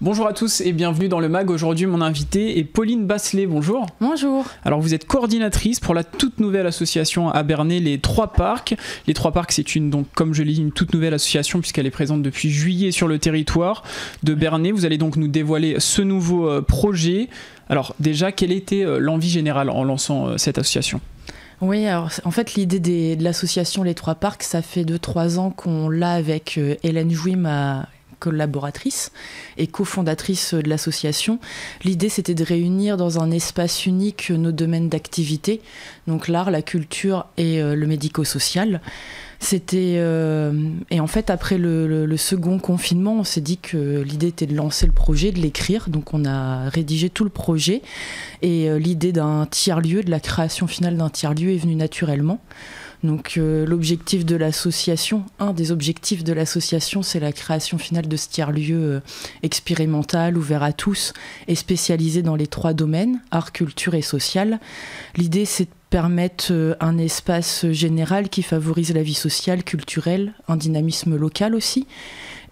Bonjour à tous et bienvenue dans le MAG. Aujourd'hui, mon invité est Pauline Basselet. Bonjour. Bonjour. Alors, vous êtes coordinatrice pour la toute nouvelle association à Bernay, les Trois Parcs. Les Trois Parcs, c'est donc, comme je l'ai dit, une toute nouvelle association puisqu'elle est présente depuis juillet sur le territoire de Bernay. Vous allez donc nous dévoiler ce nouveau projet. Alors, déjà, quelle était l'envie générale en lançant cette association ? Oui, alors en fait, l'idée de l'association Les Trois Parcs, ça fait 2-3 ans qu'on l'a avec Hélène Jouy, ma collaboratrice et cofondatrice de l'association. L'idée, c'était de réunir dans un espace unique nos domaines d'activité, donc l'art, la culture et le médico-social. Et en fait, après le second confinement, on s'est dit que l'idée était de lancer le projet, de l'écrire. Donc on a rédigé tout le projet et l'idée d'un tiers-lieu, de la création finale d'un tiers-lieu est venue naturellement. Donc l'objectif de l'association, un des objectifs de l'association, c'est la création finale de ce tiers-lieu expérimental, ouvert à tous et spécialisé dans les 3 domaines, art, culture et social. L'idée, c'est de permettre un espace général qui favorise la vie sociale, culturelle, un dynamisme local aussi.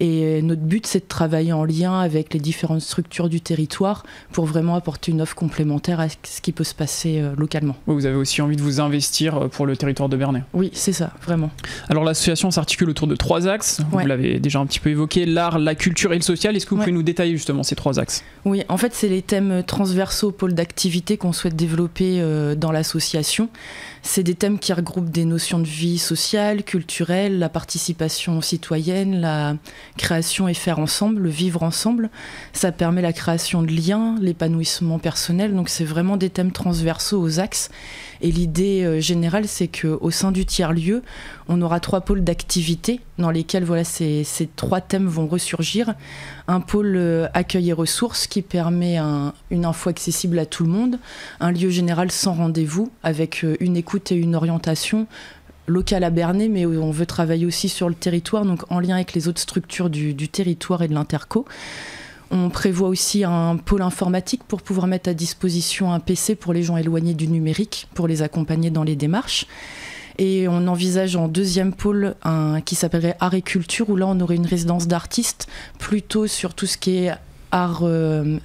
Et notre but, c'est de travailler en lien avec les différentes structures du territoire pour vraiment apporter une offre complémentaire à ce qui peut se passer localement. Vous avez aussi envie de vous investir pour le territoire de Bernay. Oui, c'est ça, vraiment. Alors l'association s'articule autour de 3 axes. Vous l'avez déjà un petit peu évoqué, l'art, la culture et le social. Est-ce que vous pouvez nous détailler justement ces 3 axes ? Oui, en fait, c'est les thèmes transversaux au pôle d'activité qu'on souhaite développer dans l'association. C'est des thèmes qui regroupent des notions de vie sociale, culturelle, la participation citoyenne, la création et faire ensemble, le vivre ensemble. Ça permet la création de liens, l'épanouissement personnel. Donc c'est vraiment des thèmes transversaux aux axes. Et l'idée générale, c'est qu'au sein du tiers-lieu, on aura 3 pôles d'activité dans lesquels ces 3 thèmes vont ressurgir. Un pôle accueil et ressources qui permet une info accessible à tout le monde. Un lieu général sans rendez-vous avec une écoute et une orientation locale à Bernay, mais où on veut travailler aussi sur le territoire, donc en lien avec les autres structures du territoire et de l'interco. On prévoit aussi un pôle informatique pour pouvoir mettre à disposition un PC pour les gens éloignés du numérique, pour les accompagner dans les démarches. Et on envisage en deuxième pôle qui s'appellerait art et culture, où là on aurait une résidence d'artistes plutôt sur tout ce qui est art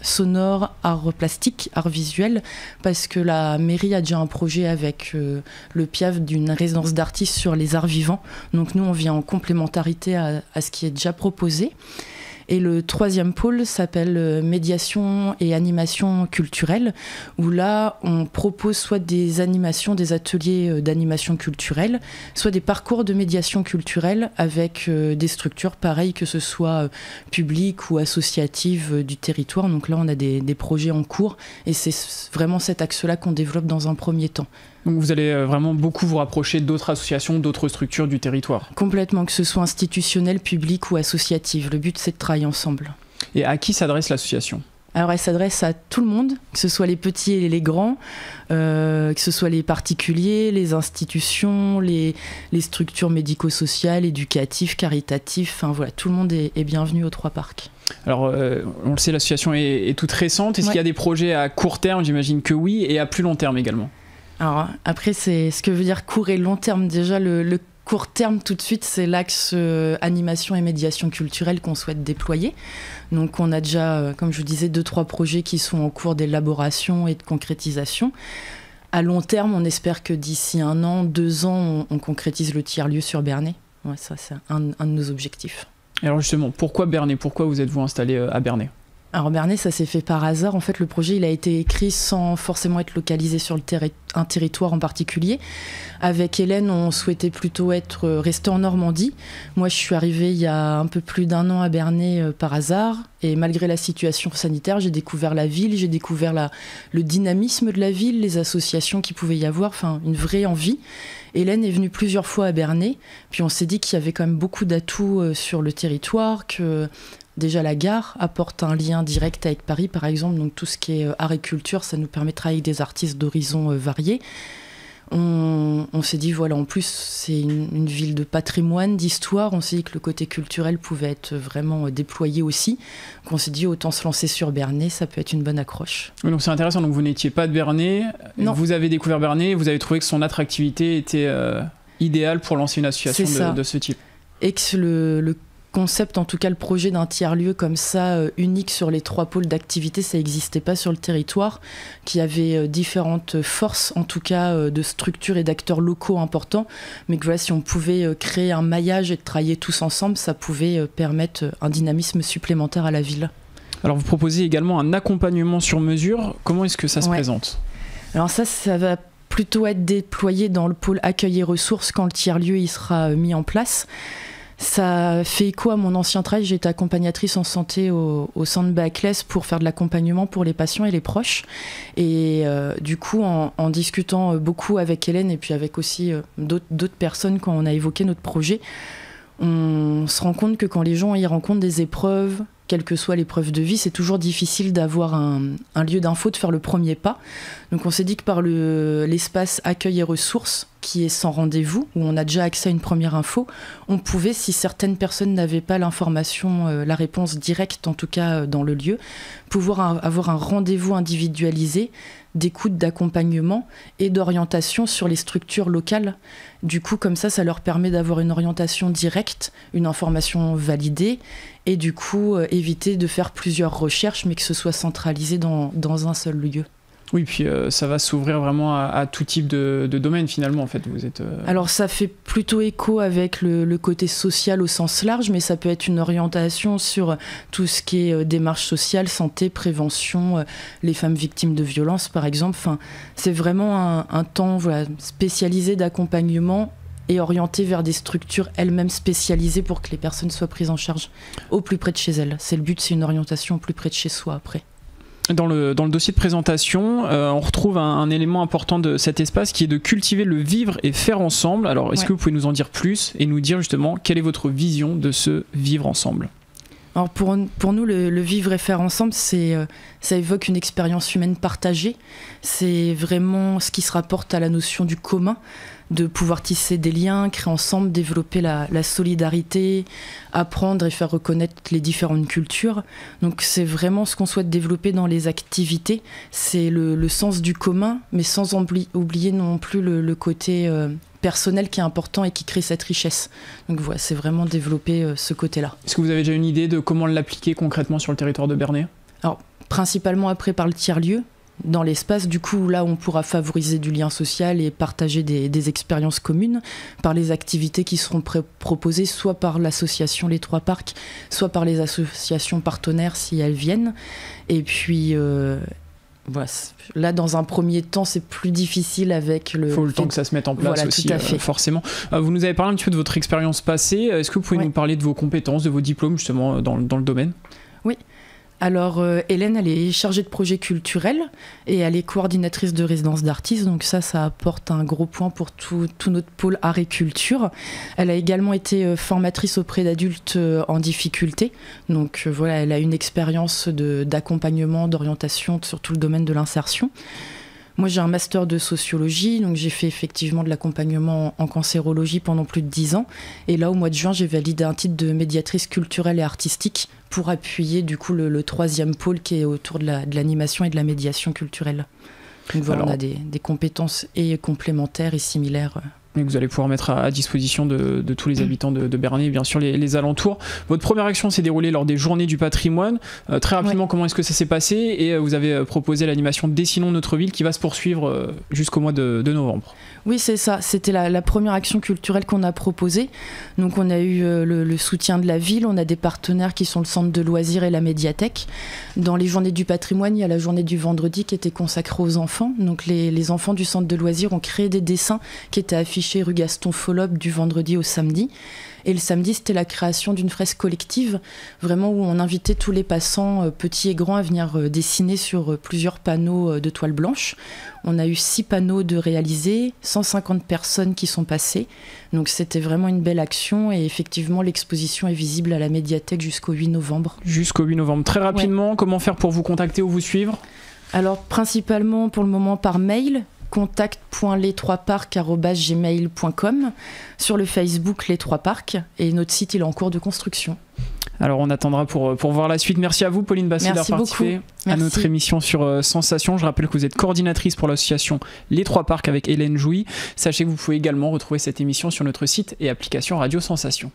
sonore, art plastique, art visuel, parce que la mairie a déjà un projet avec le PIAF d'une résidence d'artistes sur les arts vivants. Donc nous, on vient en complémentarité à ce qui est déjà proposé. Et le 3e pôle s'appelle médiation et animation culturelle, où là, on propose soit des animations, des ateliers d'animation culturelle, soit des parcours de médiation culturelle avec des structures pareilles, que ce soit publiques ou associatives du territoire. Donc là, on a des projets en cours et c'est vraiment cet axe-là qu'on développe dans un premier temps. Donc vous allez vraiment beaucoup vous rapprocher d'autres associations, d'autres structures du territoire. Complètement, que ce soit institutionnel, public ou associatif. Le but, c'est de travailler ensemble. Et à qui s'adresse l'association ? Alors elle s'adresse à tout le monde, que ce soit les petits et les grands, que ce soit les particuliers, les institutions, les structures médico-sociales, éducatives, caritatives. Enfin voilà, tout le monde est bienvenu aux 3 parcs. Alors, on le sait, l'association est toute récente. Est-ce qu'il y a des projets à court terme ? J'imagine que oui, et à plus long terme également. Alors après, c'est ce que veut dire court et long terme. Déjà, le court terme, tout de suite, c'est l'axe animation et médiation culturelle qu'on souhaite déployer. Donc on a déjà, comme je vous disais, 2-3 projets qui sont en cours d'élaboration et de concrétisation. À long terme, on espère que d'ici 1 an, 2 ans, on concrétise le tiers-lieu sur Bernay. Ouais, ça, c'est un de nos objectifs. Alors justement, pourquoi Bernay ? Pourquoi vous êtes-vous installé à Bernay ? Alors Bernay, ça s'est fait par hasard. En fait, le projet, il a été écrit sans forcément être localisé sur un territoire en particulier. Avec Hélène, on souhaitait plutôt rester en Normandie. Moi, je suis arrivée il y a un peu plus d'1 an à Bernay par hasard. Et malgré la situation sanitaire, j'ai découvert la ville, j'ai découvert le dynamisme de la ville, les associations qu'il pouvait y avoir, enfin une vraie envie. Hélène est venue plusieurs fois à Bernay. Puis on s'est dit qu'il y avait quand même beaucoup d'atouts sur le territoire, que déjà la gare apporte un lien direct avec Paris, par exemple. Donc tout ce qui est art et culture, ça nous permet de travailler avec des artistes d'horizons variés. On s'est dit, voilà, en plus, c'est une ville de patrimoine, d'histoire. On s'est dit que le côté culturel pouvait être vraiment déployé aussi. Donc on s'est dit, autant se lancer sur Bernay, ça peut être une bonne accroche. Oui, donc c'est intéressant, donc vous n'étiez pas de Bernay, non. Vous avez découvert Bernay, vous avez trouvé que son attractivité était idéale pour lancer une association de ce type. Et que le concept, en tout cas le projet d'un tiers-lieu comme ça, unique sur les 3 pôles d'activité, ça n'existait pas sur le territoire, qui avait différentes forces, en tout cas de structures et d'acteurs locaux importants, mais que voilà, si on pouvait créer un maillage et travailler tous ensemble, ça pouvait permettre un dynamisme supplémentaire à la ville. Alors vous proposez également un accompagnement sur mesure, comment est-ce que ça se présente ? Alors ça va plutôt être déployé dans le pôle accueil et ressources quand le tiers-lieu il sera mis en place. Ça fait écho à mon ancien travail, j'étais accompagnatrice en santé au centre Baclès pour faire de l'accompagnement pour les patients et les proches. Et du coup, en discutant beaucoup avec Hélène et puis avec aussi d'autres personnes quand on a évoqué notre projet, on se rend compte que quand les gens y rencontrent des épreuves, quelle que soit l'épreuve de vie, c'est toujours difficile d'avoir un lieu d'info, de faire le premier pas. Donc on s'est dit que par l'espace accueil et ressources, qui est sans rendez-vous, où on a déjà accès à une première info, on pouvait, si certaines personnes n'avaient pas l'information, la réponse directe, en tout cas dans le lieu, pouvoir avoir un rendez-vous individualisé d'écoute, d'accompagnement et d'orientation sur les structures locales. Du coup, comme ça leur permet d'avoir une orientation directe, une information validée, et du coup, éviter de faire plusieurs recherches, mais que ce soit centralisé dans un seul lieu. Oui, puis ça va s'ouvrir vraiment à tout type de domaine finalement, en fait. Alors ça fait plutôt écho avec le côté social au sens large, mais ça peut être une orientation sur tout ce qui est démarche sociale, santé, prévention, les femmes victimes de violences par exemple. Enfin, c'est vraiment un temps spécialisé d'accompagnement et orienté vers des structures elles-mêmes spécialisées pour que les personnes soient prises en charge au plus près de chez elles. C'est le but, c'est une orientation au plus près de chez soi après. Dans le dossier de présentation, on retrouve un élément important de cet espace qui est de cultiver le vivre et faire ensemble. Alors, est-ce que vous pouvez nous en dire plus et nous dire justement quelle est votre vision de ce vivre ensemble ? Alors pour nous, le vivre et faire ensemble, ça évoque une expérience humaine partagée. C'est vraiment ce qui se rapporte à la notion du commun, de pouvoir tisser des liens, créer ensemble, développer la solidarité, apprendre et faire reconnaître les différentes cultures. Donc c'est vraiment ce qu'on souhaite développer dans les activités, c'est le sens du commun, mais sans oublier non plus le côté personnel qui est important et qui crée cette richesse. Donc voilà, c'est vraiment développer ce côté-là. Est-ce que vous avez déjà une idée de comment l'appliquer concrètement sur le territoire de Bernay ? Alors, principalement après par le tiers-lieu, dans l'espace, du coup, là, on pourra favoriser du lien social et partager des expériences communes par les activités qui seront proposées, soit par l'association Les Trois Parcs, soit par les associations partenaires si elles viennent. Et puis, voilà, là, dans un premier temps, c'est plus difficile avec le... Il faut le temps que ça se mette en place, voilà, aussi, forcément. Vous nous avez parlé un petit peu de votre expérience passée. Est-ce que vous pouvez nous parler de vos compétences, de vos diplômes, justement, dans le domaine ? Oui. Alors Hélène, elle est chargée de projet culturel et elle est coordinatrice de résidence d'artistes, donc ça apporte un gros point pour tout notre pôle art et culture. Elle a également été formatrice auprès d'adultes en difficulté, donc voilà, elle a une expérience d'accompagnement, d'orientation sur tout le domaine de l'insertion. Moi, j'ai un master de sociologie, donc j'ai fait effectivement de l'accompagnement en cancérologie pendant plus de 10 ans. Et là, au mois de juin, j'ai validé un titre de médiatrice culturelle et artistique pour appuyer du coup le 3e pôle qui est autour de l'animation et de la médiation culturelle. Donc voilà, on a des compétences et complémentaires et similaires. Que vous allez pouvoir mettre à disposition de tous les habitants de Bernay et bien sûr les alentours. Votre première action s'est déroulée lors des Journées du patrimoine. Très rapidement, comment est-ce que ça s'est passé ? Et vous avez proposé l'animation Dessinons notre ville qui va se poursuivre jusqu'au mois de novembre. Oui, c'est ça. C'était la première action culturelle qu'on a proposée. Donc on a eu le soutien de la ville, on a des partenaires qui sont le centre de loisirs et la médiathèque. Dans les Journées du patrimoine, il y a la journée du vendredi qui était consacrée aux enfants. Donc les enfants du centre de loisirs ont créé des dessins qui étaient affichés rue Gaston Follop du vendredi au samedi. Et le samedi, c'était la création d'une fresque collective, vraiment où on invitait tous les passants, petits et grands, à venir dessiner sur plusieurs panneaux de toile blanche. On a eu 6 panneaux de réalisés, 150 personnes qui sont passées. Donc c'était vraiment une belle action et effectivement, l'exposition est visible à la médiathèque jusqu'au 8 novembre. Jusqu'au 8 novembre. Très rapidement, comment faire pour vous contacter ou vous suivre ? Alors, principalement pour le moment par mail, contact.les3parcs@gmail.com, sur le Facebook Les Trois Parcs, et notre site il est en cours de construction. Alors on attendra pour voir la suite. Merci à vous Pauline Basset d'avoir participé à notre émission sur Sensation. Je rappelle que vous êtes coordinatrice pour l'association Les Trois Parcs avec Hélène Jouy. Sachez que vous pouvez également retrouver cette émission sur notre site et application Radio Sensation.